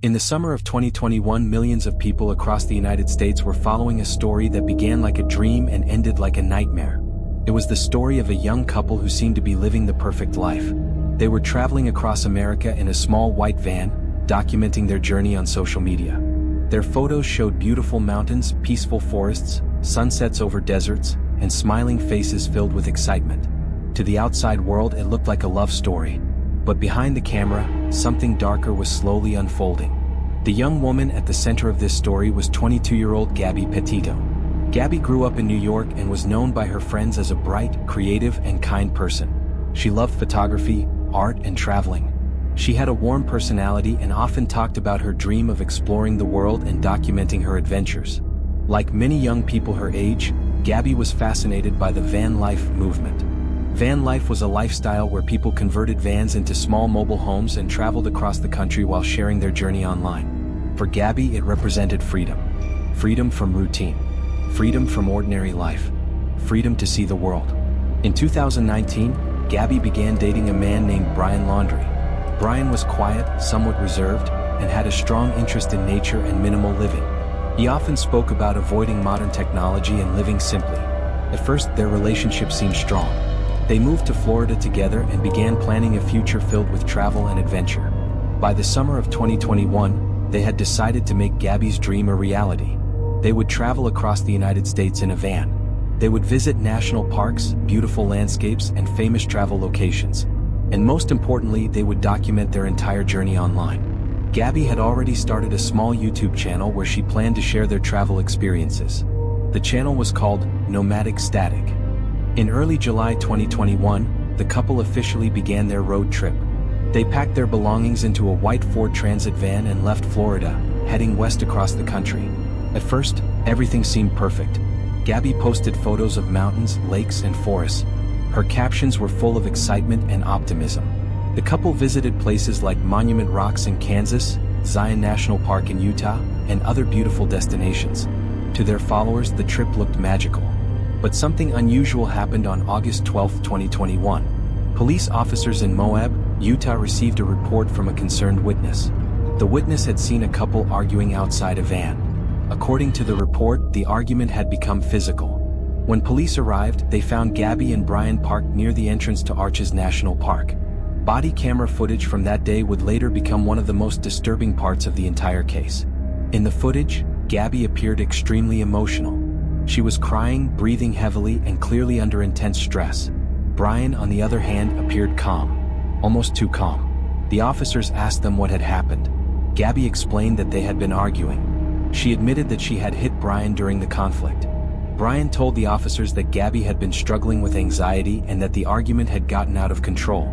In the summer of 2021, millions of people across the United States were following a story that began like a dream and ended like a nightmare. It was the story of a young couple who seemed to be living the perfect life. They were traveling across America in a small white van, documenting their journey on social media. Their photos showed beautiful mountains, peaceful forests, sunsets over deserts, and smiling faces filled with excitement. To the outside world, it looked like a love story. But behind the camera, something darker was slowly unfolding. The young woman at the center of this story was 22-year-old Gabby Petito. Gabby grew up in New York and was known by her friends as a bright, creative, and kind person. She loved photography, art, and traveling. She had a warm personality and often talked about her dream of exploring the world and documenting her adventures. Like many young people her age, Gabby was fascinated by the van life movement. Van life was a lifestyle where people converted vans into small mobile homes and traveled across the country while sharing their journey online. For Gabby, it represented freedom. Freedom from routine. Freedom from ordinary life. Freedom to see the world. In 2019, Gabby began dating a man named Brian Laundrie. Brian was quiet, somewhat reserved, and had a strong interest in nature and minimal living. He often spoke about avoiding modern technology and living simply. At first, their relationship seemed strong. They moved to Florida together and began planning a future filled with travel and adventure. By the summer of 2021, they had decided to make Gabby's dream a reality. They would travel across the United States in a van. They would visit national parks, beautiful landscapes, and famous travel locations. And most importantly, they would document their entire journey online. Gabby had already started a small YouTube channel where she planned to share their travel experiences. The channel was called Nomadic Static. In early July 2021, the couple officially began their road trip. They packed their belongings into a white Ford Transit van and left Florida, heading west across the country. At first, everything seemed perfect. Gabby posted photos of mountains, lakes, and forests. Her captions were full of excitement and optimism. The couple visited places like Monument Rocks in Kansas, Zion National Park in Utah, and other beautiful destinations. To their followers, the trip looked magical. But something unusual happened on August 12, 2021. Police officers in Moab, Utah received a report from a concerned witness. The witness had seen a couple arguing outside a van. According to the report, the argument had become physical. When police arrived, they found Gabby and Brian parked near the entrance to Arches National Park. Body camera footage from that day would later become one of the most disturbing parts of the entire case. In the footage, Gabby appeared extremely emotional. She was crying, breathing heavily, and clearly under intense stress. Brian, on the other hand, appeared calm. Almost too calm. The officers asked them what had happened. Gabby explained that they had been arguing. She admitted that she had hit Brian during the conflict. Brian told the officers that Gabby had been struggling with anxiety and that the argument had gotten out of control.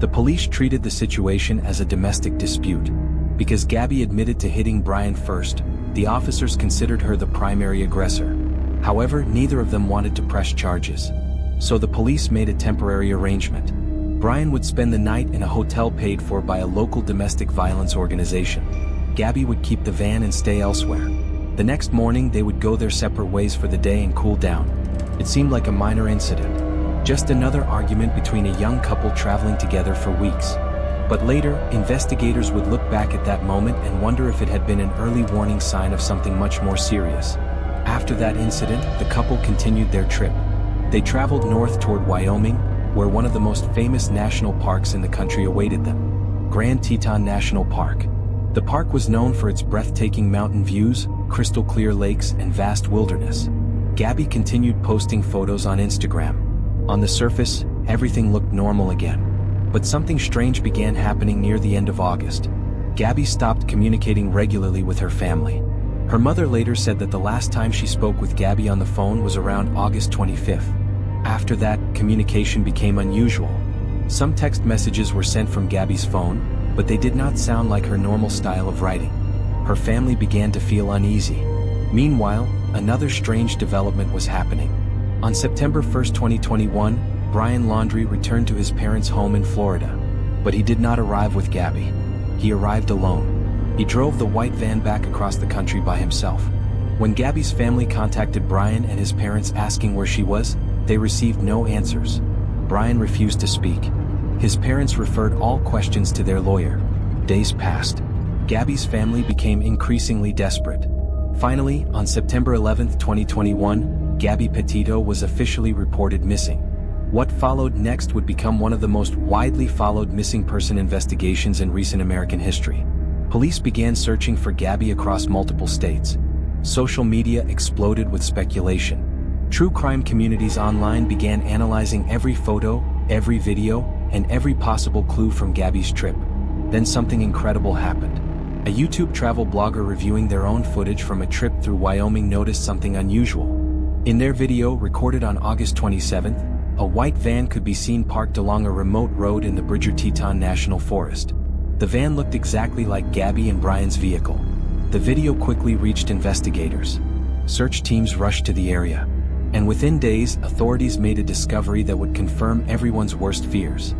The police treated the situation as a domestic dispute. Because Gabby admitted to hitting Brian first, the officers considered her the primary aggressor. However, neither of them wanted to press charges. So the police made a temporary arrangement. Brian would spend the night in a hotel paid for by a local domestic violence organization. Gabby would keep the van and stay elsewhere. The next morning, they would go their separate ways for the day and cool down. It seemed like a minor incident. Just another argument between a young couple traveling together for weeks. But later, investigators would look back at that moment and wonder if it had been an early warning sign of something much more serious. After that incident, the couple continued their trip. They traveled north toward Wyoming, where one of the most famous national parks in the country awaited them, Grand Teton National Park. The park was known for its breathtaking mountain views, crystal clear lakes, and vast wilderness. Gabby continued posting photos on Instagram. On the surface, everything looked normal again. But something strange began happening near the end of August. Gabby stopped communicating regularly with her family. Her mother later said that the last time she spoke with Gabby on the phone was around August 25th. After that, communication became unusual. Some text messages were sent from Gabby's phone, but they did not sound like her normal style of writing. Her family began to feel uneasy. Meanwhile, another strange development was happening. On September 1, 2021, Brian Laundrie returned to his parents' home in Florida. But he did not arrive with Gabby. He arrived alone. He drove the white van back across the country by himself. When Gabby's family contacted Brian and his parents asking where she was, they received no answers. Brian refused to speak. His parents referred all questions to their lawyer. Days passed. Gabby's family became increasingly desperate. Finally, on September 11, 2021, Gabby Petito was officially reported missing. What followed next would become one of the most widely followed missing person investigations in recent American history. Police began searching for Gabby across multiple states. Social media exploded with speculation. True crime communities online began analyzing every photo, every video, and every possible clue from Gabby's trip. Then something incredible happened. A YouTube travel blogger reviewing their own footage from a trip through Wyoming noticed something unusual. In their video, recorded on August 27th, a white van could be seen parked along a remote road in the Bridger-Teton National Forest. The van looked exactly like Gabby and Brian's vehicle. The video quickly reached investigators. Search teams rushed to the area. And within days, authorities made a discovery that would confirm everyone's worst fears.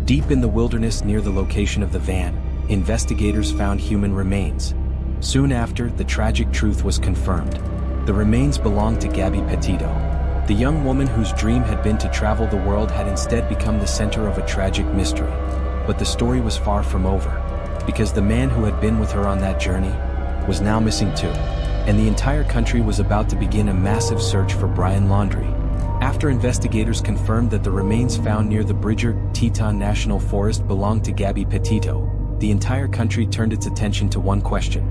Deep in the wilderness near the location of the van, investigators found human remains. Soon after, the tragic truth was confirmed. The remains belonged to Gabby Petito. The young woman whose dream had been to travel the world had instead become the center of a tragic mystery. But the story was far from over, because the man who had been with her on that journey was now missing too. And the entire country was about to begin a massive search for Brian Laundrie. After investigators confirmed that the remains found near the Bridger-Teton National Forest belonged to Gabby Petito, the entire country turned its attention to one question.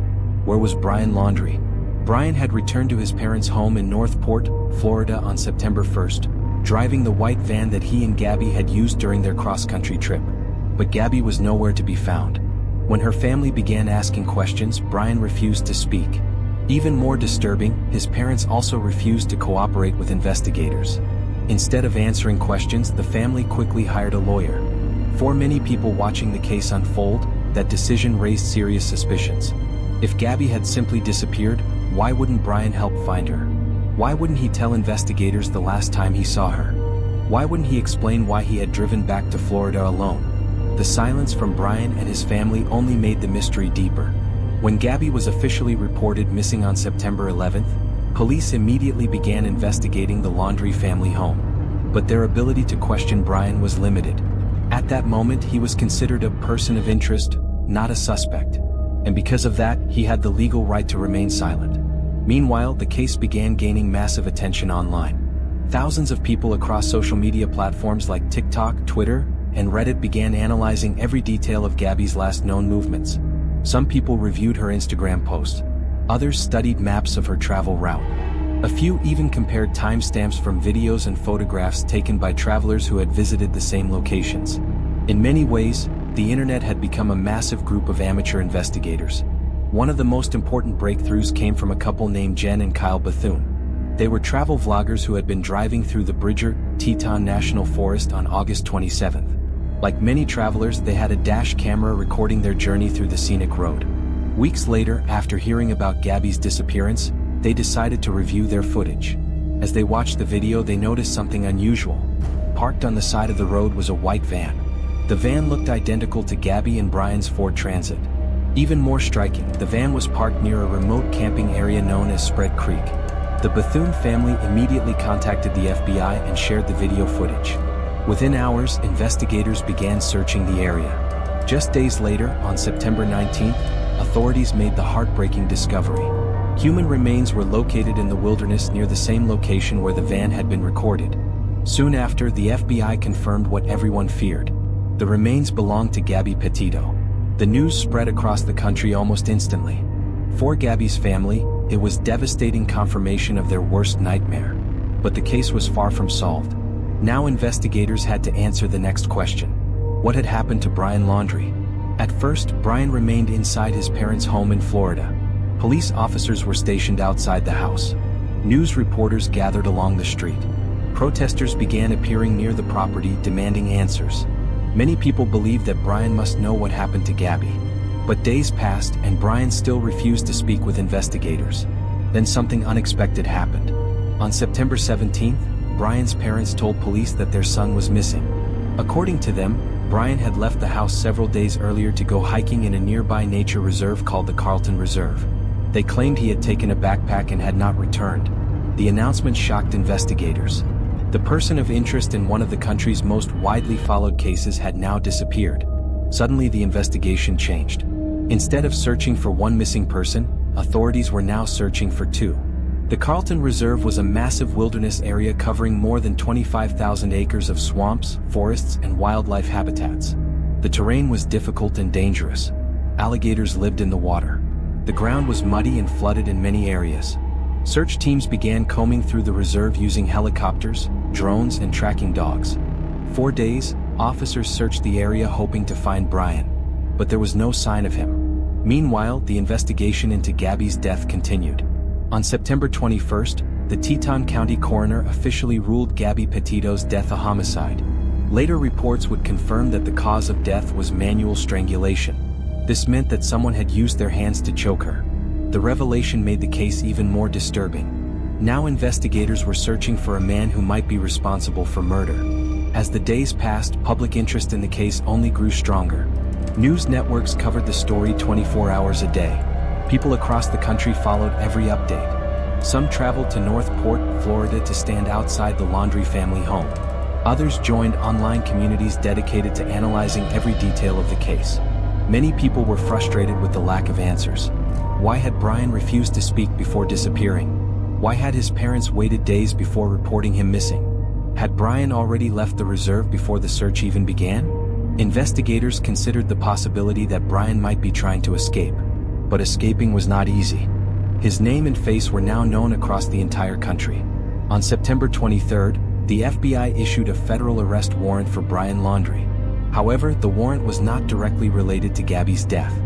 Where was Brian Laundrie? Brian had returned to his parents' home in Northport, Florida on September 1st, driving the white van that he and Gabby had used during their cross-country trip. But Gabby was nowhere to be found. When her family began asking questions, Brian refused to speak. Even more disturbing, his parents also refused to cooperate with investigators. Instead of answering questions, the family quickly hired a lawyer. For many people watching the case unfold, that decision raised serious suspicions. If Gabby had simply disappeared, why wouldn't Brian help find her? Why wouldn't he tell investigators the last time he saw her? Why wouldn't he explain why he had driven back to Florida alone? The silence from Brian and his family only made the mystery deeper. When Gabby was officially reported missing on September 11th, police immediately began investigating the Laundrie family home. But their ability to question Brian was limited. At that moment, he was considered a person of interest, not a suspect. And because of that, he had the legal right to remain silent. Meanwhile, the case began gaining massive attention online. Thousands of people across social media platforms like TikTok, Twitter, and Reddit began analyzing every detail of Gabby's last known movements. Some people reviewed her Instagram posts. Others studied maps of her travel route. A few even compared timestamps from videos and photographs taken by travelers who had visited the same locations. In many ways, the internet had become a massive group of amateur investigators. One of the most important breakthroughs came from a couple named Jen and Kyle Bethune. They were travel vloggers who had been driving through the Bridger-Teton National Forest on August 27th. Like many travelers, they had a dash camera recording their journey through the scenic road. Weeks later, after hearing about Gabby's disappearance, they decided to review their footage. As they watched the video, they noticed something unusual. Parked on the side of the road was a white van. The van looked identical to Gabby and Brian's Ford Transit. Even more striking, the van was parked near a remote camping area known as Spread Creek. The Bethune family immediately contacted the FBI and shared the video footage. Within hours, investigators began searching the area. Just days later, on September 19th, authorities made the heartbreaking discovery. Human remains were located in the wilderness near the same location where the van had been recorded. Soon after, the FBI confirmed what everyone feared. The remains belonged to Gabby Petito. The news spread across the country almost instantly. For Gabby's family, it was devastating confirmation of their worst nightmare. But the case was far from solved. Now investigators had to answer the next question. What had happened to Brian Laundrie? At first, Brian remained inside his parents' home in Florida. Police officers were stationed outside the house. News reporters gathered along the street. Protesters began appearing near the property demanding answers. Many people believed that Brian must know what happened to Gabby. But days passed and Brian still refused to speak with investigators. Then something unexpected happened. On September 17th, Brian's parents told police that their son was missing. According to them, Brian had left the house several days earlier to go hiking in a nearby nature reserve called the Carlton Reserve. They claimed he had taken a backpack and had not returned. The announcement shocked investigators. The person of interest in one of the country's most widely followed cases had now disappeared. Suddenly the investigation changed. Instead of searching for one missing person, authorities were now searching for two. The Carlton Reserve was a massive wilderness area covering more than 25,000 acres of swamps, forests, and wildlife habitats. The terrain was difficult and dangerous. Alligators lived in the water. The ground was muddy and flooded in many areas. Search teams began combing through the reserve using helicopters, drones, and tracking dogs. 4 days, officers searched the area hoping to find Brian. But there was no sign of him. Meanwhile, the investigation into Gabby's death continued. On September 21st, the Teton County coroner officially ruled Gabby Petito's death a homicide. Later reports would confirm that the cause of death was manual strangulation. This meant that someone had used their hands to choke her. The revelation made the case even more disturbing. Now investigators were searching for a man who might be responsible for murder. As the days passed, public interest in the case only grew stronger. News networks covered the story 24 hours a day. People across the country followed every update. Some traveled to North Port, Florida to stand outside the Laundrie family home. Others joined online communities dedicated to analyzing every detail of the case. Many people were frustrated with the lack of answers. Why had Brian refused to speak before disappearing? Why had his parents waited days before reporting him missing? Had Brian already left the reserve before the search even began? Investigators considered the possibility that Brian might be trying to escape. But escaping was not easy. His name and face were now known across the entire country. On September 23rd, the FBI issued a federal arrest warrant for Brian Laundrie. However, the warrant was not directly related to Gabby's death.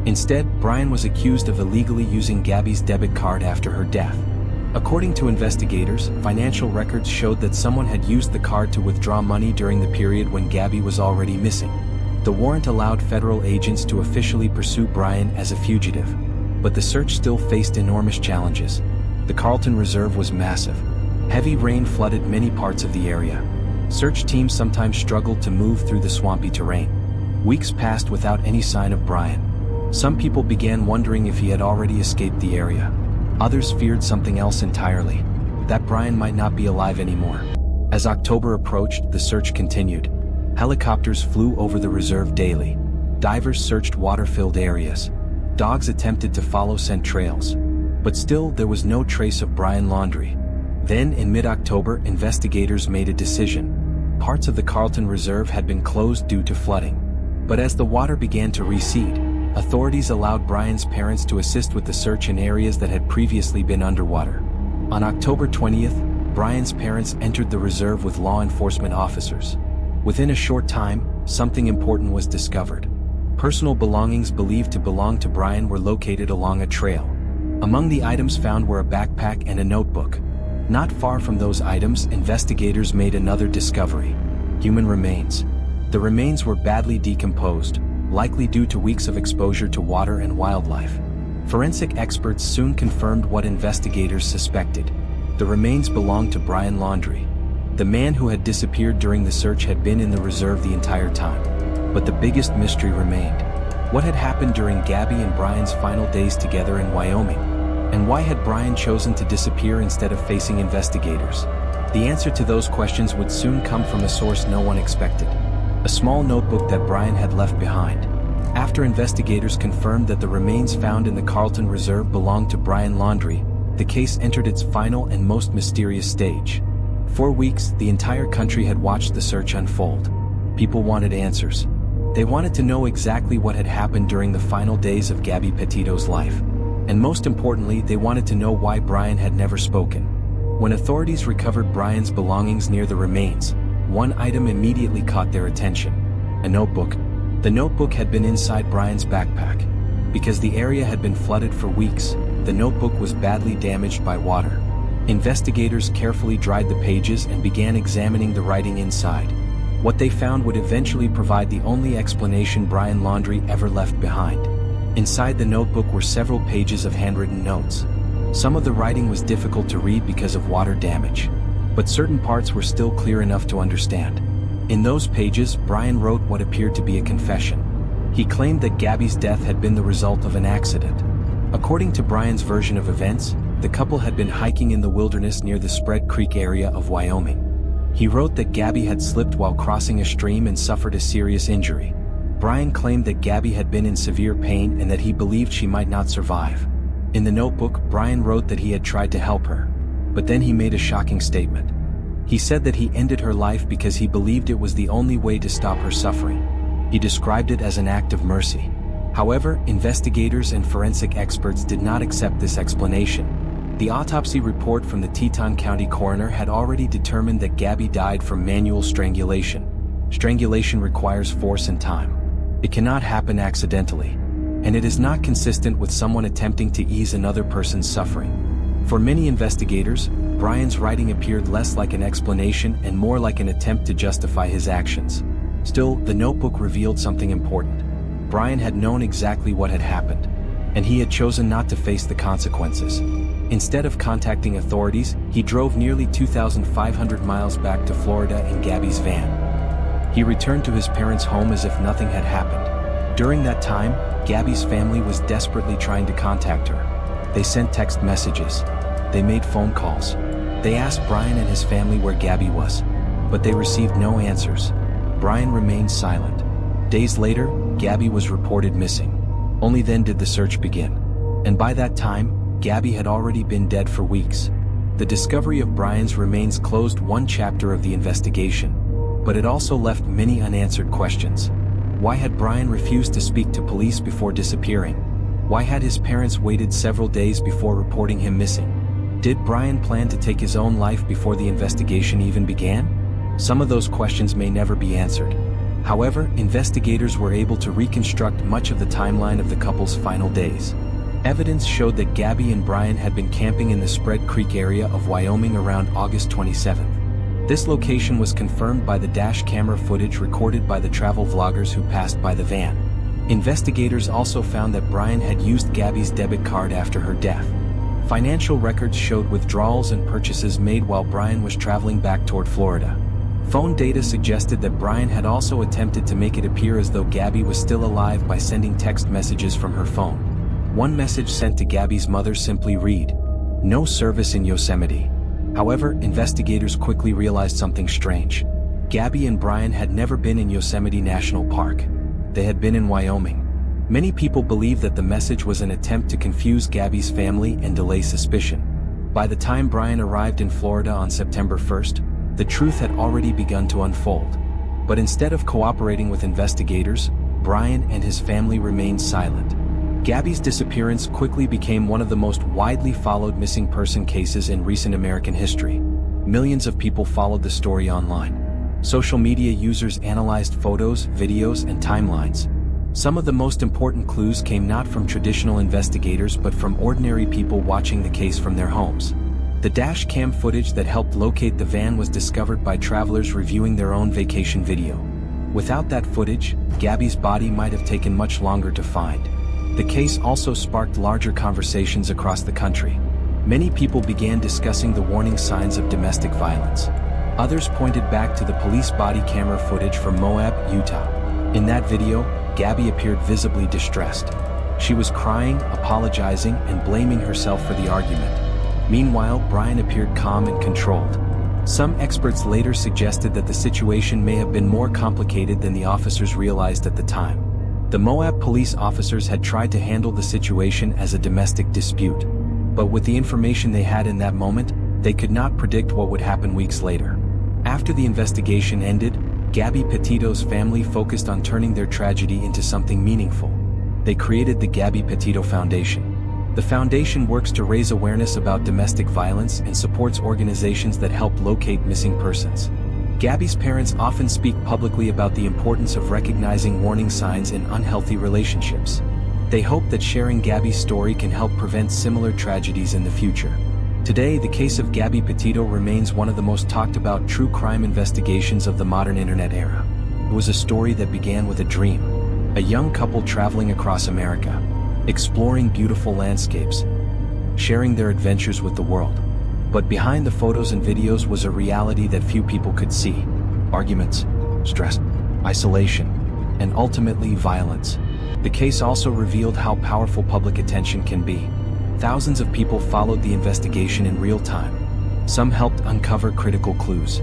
Instead, Brian was accused of illegally using Gabby's debit card after her death. According to investigators, financial records showed that someone had used the card to withdraw money during the period when Gabby was already missing. The warrant allowed federal agents to officially pursue Brian as a fugitive. But the search still faced enormous challenges. The Carlton Reserve was massive. Heavy rain flooded many parts of the area. Search teams sometimes struggled to move through the swampy terrain. Weeks passed without any sign of Brian. Some people began wondering if he had already escaped the area. Others feared something else entirely, that Brian might not be alive anymore. As October approached, the search continued. Helicopters flew over the reserve daily. Divers searched water-filled areas. Dogs attempted to follow scent trails. But still, there was no trace of Brian Laundrie. Then, in mid-October, investigators made a decision. Parts of the Carlton Reserve had been closed due to flooding. But as the water began to recede, authorities allowed Brian's parents to assist with the search in areas that had previously been underwater. On October 20th, Brian's parents entered the reserve with law enforcement officers. Within a short time, something important was discovered. Personal belongings believed to belong to Brian were located along a trail. Among the items found were a backpack and a notebook. Not far from those items, investigators made another discovery: human remains. The remains were badly decomposed, likely due to weeks of exposure to water and wildlife. Forensic experts soon confirmed what investigators suspected. The remains belonged to Brian Laundrie. The man who had disappeared during the search had been in the reserve the entire time. But the biggest mystery remained. What had happened during Gabby and Brian's final days together in Wyoming? And why had Brian chosen to disappear instead of facing investigators? The answer to those questions would soon come from a source no one expected: a small notebook that Brian had left behind. After investigators confirmed that the remains found in the Carlton Reserve belonged to Brian Laundrie, the case entered its final and most mysterious stage. For weeks, the entire country had watched the search unfold. People wanted answers. They wanted to know exactly what had happened during the final days of Gabby Petito's life. And most importantly, they wanted to know why Brian had never spoken. When authorities recovered Brian's belongings near the remains, one item immediately caught their attention: a notebook. The notebook had been inside Brian's backpack. Because the area had been flooded for weeks, the notebook was badly damaged by water. Investigators carefully dried the pages and began examining the writing inside. What they found would eventually provide the only explanation Brian Laundrie ever left behind. Inside the notebook were several pages of handwritten notes. Some of the writing was difficult to read because of water damage, but certain parts were still clear enough to understand. In those pages, Brian wrote what appeared to be a confession. He claimed that Gabby's death had been the result of an accident. According to Brian's version of events, the couple had been hiking in the wilderness near the Spread Creek area of Wyoming. He wrote that Gabby had slipped while crossing a stream and suffered a serious injury. Brian claimed that Gabby had been in severe pain and that he believed she might not survive. In the notebook, Brian wrote that he had tried to help her. But then he made a shocking statement. He said that he ended her life because he believed it was the only way to stop her suffering. He described it as an act of mercy. However, investigators and forensic experts did not accept this explanation. The autopsy report from the Teton County coroner had already determined that Gabby died from manual strangulation. Strangulation requires force and time. It cannot happen accidentally. And it is not consistent with someone attempting to ease another person's suffering. For many investigators, Brian's writing appeared less like an explanation and more like an attempt to justify his actions. Still, the notebook revealed something important. Brian had known exactly what had happened, and he had chosen not to face the consequences. Instead of contacting authorities, he drove nearly 2,500 miles back to Florida in Gabby's van. He returned to his parents' home as if nothing had happened. During that time, Gabby's family was desperately trying to contact her. They sent text messages. They made phone calls. They asked Brian and his family where Gabby was, but they received no answers. Brian remained silent. Days later, Gabby was reported missing. Only then did the search begin. And by that time, Gabby had already been dead for weeks. The discovery of Brian's remains closed one chapter of the investigation, but it also left many unanswered questions. Why had Brian refused to speak to police before disappearing? Why had his parents waited several days before reporting him missing? Did Brian plan to take his own life before the investigation even began? Some of those questions may never be answered. However, investigators were able to reconstruct much of the timeline of the couple's final days. Evidence showed that Gabby and Brian had been camping in the Spread Creek area of Wyoming around August 27th. This location was confirmed by the dash camera footage recorded by the travel vloggers who passed by the van. Investigators also found that Brian had used Gabby's debit card after her death. Financial records showed withdrawals and purchases made while Brian was traveling back toward Florida. Phone data suggested that Brian had also attempted to make it appear as though Gabby was still alive by sending text messages from her phone. One message sent to Gabby's mother simply read, "No service in Yosemite." However, investigators quickly realized something strange. Gabby and Brian had never been in Yosemite National Park. They had been in Wyoming. Many people believe that the message was an attempt to confuse Gabby's family and delay suspicion. By the time Brian arrived in Florida on September 1st, the truth had already begun to unfold. But instead of cooperating with investigators, Brian and his family remained silent. Gabby's disappearance quickly became one of the most widely followed missing person cases in recent American history. Millions of people followed the story online. Social media users analyzed photos, videos, and timelines. Some of the most important clues came not from traditional investigators but from ordinary people watching the case from their homes. The dash cam footage that helped locate the van was discovered by travelers reviewing their own vacation video. Without that footage, Gabby's body might have taken much longer to find. The case also sparked larger conversations across the country. Many people began discussing the warning signs of domestic violence. Others pointed back to the police body camera footage from Moab, Utah. In that video, Gabby appeared visibly distressed. She was crying, apologizing, and blaming herself for the argument. Meanwhile, Brian appeared calm and controlled. Some experts later suggested that the situation may have been more complicated than the officers realized at the time. The Moab police officers had tried to handle the situation as a domestic dispute. But with the information they had in that moment, they could not predict what would happen weeks later. After the investigation ended, Gabby Petito's family focused on turning their tragedy into something meaningful. They created the Gabby Petito Foundation. The foundation works to raise awareness about domestic violence and supports organizations that help locate missing persons. Gabby's parents often speak publicly about the importance of recognizing warning signs in unhealthy relationships. They hope that sharing Gabby's story can help prevent similar tragedies in the future. Today, the case of Gabby Petito remains one of the most talked about true crime investigations of the modern internet era. It was a story that began with a dream. A young couple traveling across America, exploring beautiful landscapes, sharing their adventures with the world. But behind the photos and videos was a reality that few people could see. Arguments, stress, isolation, and ultimately violence. The case also revealed how powerful public attention can be. Thousands of people followed the investigation in real time. Some helped uncover critical clues.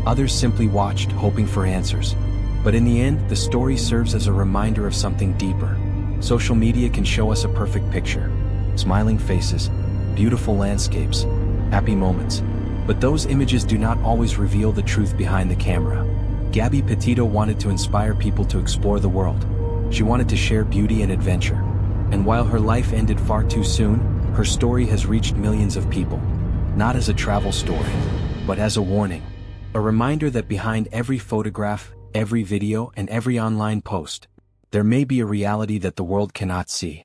Others simply watched, hoping for answers. But in the end, the story serves as a reminder of something deeper. Social media can show us a perfect picture. Smiling faces, beautiful landscapes, happy moments. But those images do not always reveal the truth behind the camera. Gabby Petito wanted to inspire people to explore the world. She wanted to share beauty and adventure. And while her life ended far too soon, her story has reached millions of people. Not as a travel story, but as a warning. A reminder that behind every photograph, every video, and every online post, there may be a reality that the world cannot see.